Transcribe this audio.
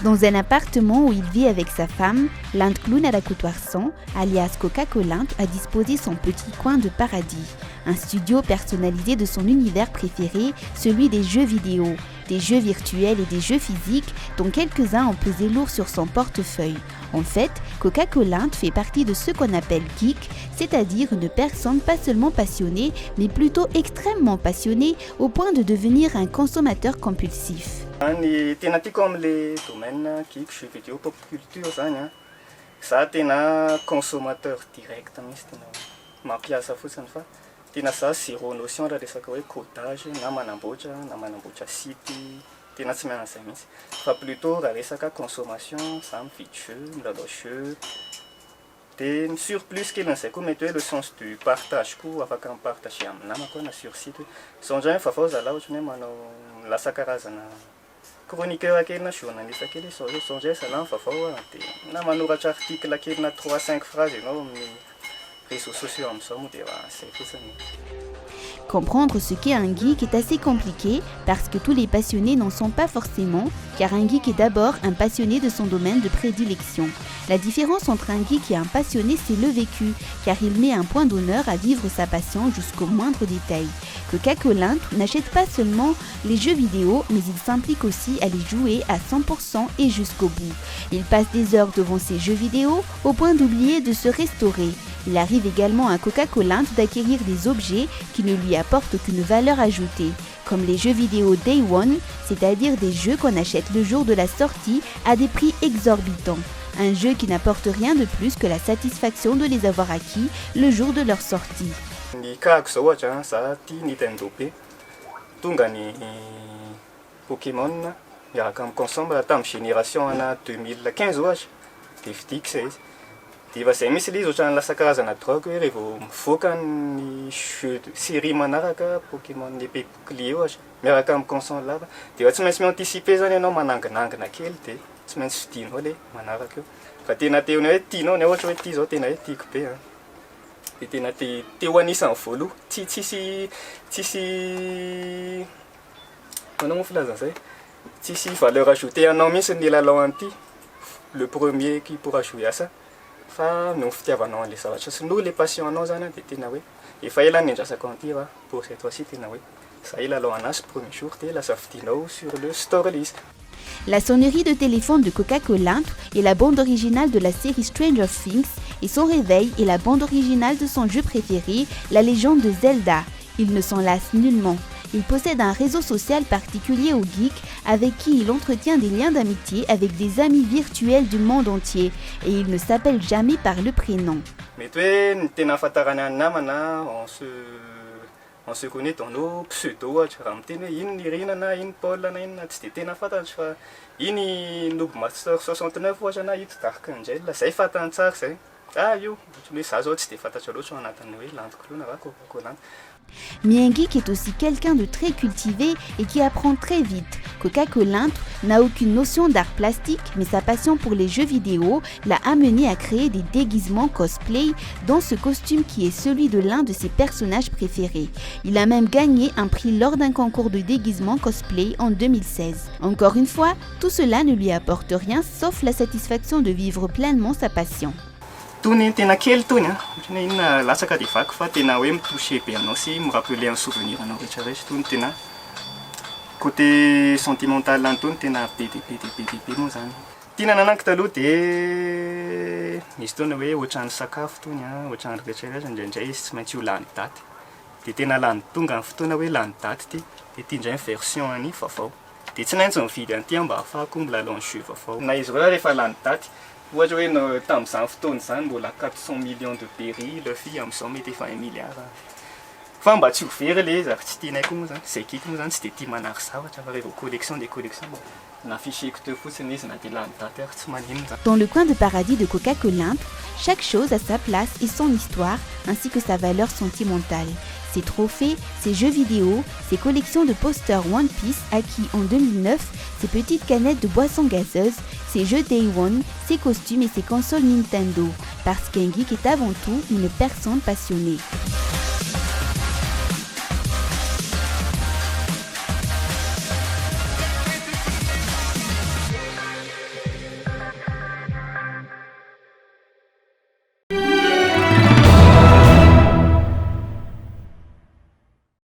Dans un appartement où il vit avec sa femme, l'Inde clown à la couture 100, alias Coca-Cola, a disposé son petit coin de paradis. Un studio personnalisé de son univers préféré, celui des jeux vidéo, des jeux virtuels et des jeux physiques, dont quelques-uns ont pesé lourd sur son portefeuille. En fait, Coca-Cola fait partie de ce qu'on appelle geek, c'est-à-dire une personne pas seulement passionnée, mais plutôt extrêmement passionnée au point de devenir un consommateur compulsif. Ny tena tiako amin'le domaine geek, jeux vidéo, pop culture zany a. Za tena consommateur direct mihitsy tena mampiasa fotsiny fa tena za zéro notion raha resaka hoe codage na manamboatra site, tena tsy mian'izay mihitsy. Fa plutôt raha resaka consommation, za mividy jeu, milalao jeu. De ny surplus kelin'izay koa mety hoe le sens du partage koa afaka mipartager amin'ny namako na sur site hoe zao indray vaovao zalahy ohatra hoe manao lasa karazana chroniqueur kely na journaliste kely zao indray zalahy vaovao de na manoratra article kely na 3-5 phrases ianao amin'ny réseaux sociaux amin'izao moa de zay fotsiny. Comprendre ce qu'est un geek est assez compliqué parce que tous les passionnés n'en sont pas forcément, car un geek est d'abord un passionné de son domaine de prédilection. La différence entre un geek et un passionné, c'est le vécu, car il met un point d'honneur à vivre sa passion jusqu'au moindre détail. Coca-Cola n'achète pas seulement les jeux vidéo, mais il s'implique aussi à les jouer à 100% et jusqu'au bout. Il passe des heures devant ses jeux vidéo au point d'oublier de se restaurer. Il arrive également à Coca-Cola d'acquérir des objets qui ne lui apportent aucune valeur ajoutée, comme les jeux vidéo Day One, c'est-à-dire des jeux qu'on achète le jour de la sortie à des prix exorbitants. Un jeu qui n'apporte rien de plus que la satisfaction de les avoir acquis le jour de leur sortie. Ny kahako zao ohatra za tia Nintendo be tonga ny Pokémon miaraka amin'ny consombre tamin'ny génération ana 2015 ohatra de vidiko zay izy. De efa zay misy ilay izy ohatrany lasa karazana drogue hoe rehefa mivoaka ny jeu de série manaraka Pokémon épée bouclier ohatra miaraka amin'ny console lava de efa tsy maintsy mi-anticiper zany ianao mananginangina kely de tsy maintsy vidinao le manaraka eo. Fa tena teony hoe tianao ny ohatra hoe tia zao tena hoe tiako be a. De tena teo anisan'ny voaloha tsisy manao moa filazan'izay tsisy valeur ajoutée anao mihitsy ny lalao an'ity le premier qui pourra jouer à ça fa no fitiavanao an'le zavatra sy no le passion anao zany de tena hoe efa ela ny andrasako an'ity va pour cette fois-ci tena hoe za lalao anazy premier jour de lasa vidinao sur le store list. La sonnerie de téléphone de Coca-Cola est la bande originale de la série Stranger Things et son réveil est la bande originale de son jeu préféré, la légende de Zelda. Il ne s'en lasse nullement. Il possède un réseau social particulier aux geeks avec qui il entretient des liens d'amitié avec des amis virtuels du monde entier et il ne s'appelle jamais par le prénom. Mety hoe ny tena afantarany any namana on se connaît dans nos pseudo ohatra raha miteny hoe ino ny Rina na ino Paul na ino na tsy de tena fantatry fa iny Noob Master 69 ohatra na ito Dark Angel zay fantany tsara zay. Io ohatran'ny hoe za zao tsy de fantatra loatra anatin'ny hoe L'Inde clown na Coca-Cola. Mais un geek est aussi quelqu'un de très cultivé et qui apprend très vite. Coca-Cola n'a aucune notion d'art plastique, mais sa passion pour les jeux vidéo l'a amené à créer des déguisements cosplay dans ce costume qui est celui de l'un de ses personnages préférés. Il a même gagné un prix lors d'un concours de déguisement cosplay en 2016. Encore une fois, tout cela ne lui apporte rien sauf la satisfaction de vivre pleinement sa passion. Tony tena kely tony ohatrany inona latsaka de vaky fa tena hoe mitouché be anao sy mirappeler un souvenir anao rehetrarehetra tony tena côté sentimental antony tena be moa zany. Tina nananky taloha de misy tona hoe ohatrany sakafo tony ohatrany rehetrarehetra indraindray izy tsy maintsy ho lany daty de tena lany tonga ny fotoana hoe lany daty de tiandray ny version any vaovao de tsy maintsy mividy an'ity mba ahafahako milalao ny jeu vaovao na izy koa rehefa lany daty. Ohatra hoe tamin'izany fotoana zany mbola 400 millions de péri le fi amin'izao mety efa 1 milliard. Fa mba tsy ho very le izy ary tsy tianay koa moa zany zay kiky moa zany tsy de tia manary zavatra fa rehefa collection des collections n'afficheko teo fotsiny izy na de lany daty ary tsy manino zany. Dans le coin de paradis de Coca-Cola, chaque chose a sa place et son histoire ainsi que sa valeur sentimentale. Ses trophées, ses jeux vidéo, ses collections de posters One Piece acquis en 2009, ses petites canettes de boissons gazeuses, ses jeux Day One, ses costumes et ses consoles Nintendo. Parce qu'un geek est avant tout une personne passionnée.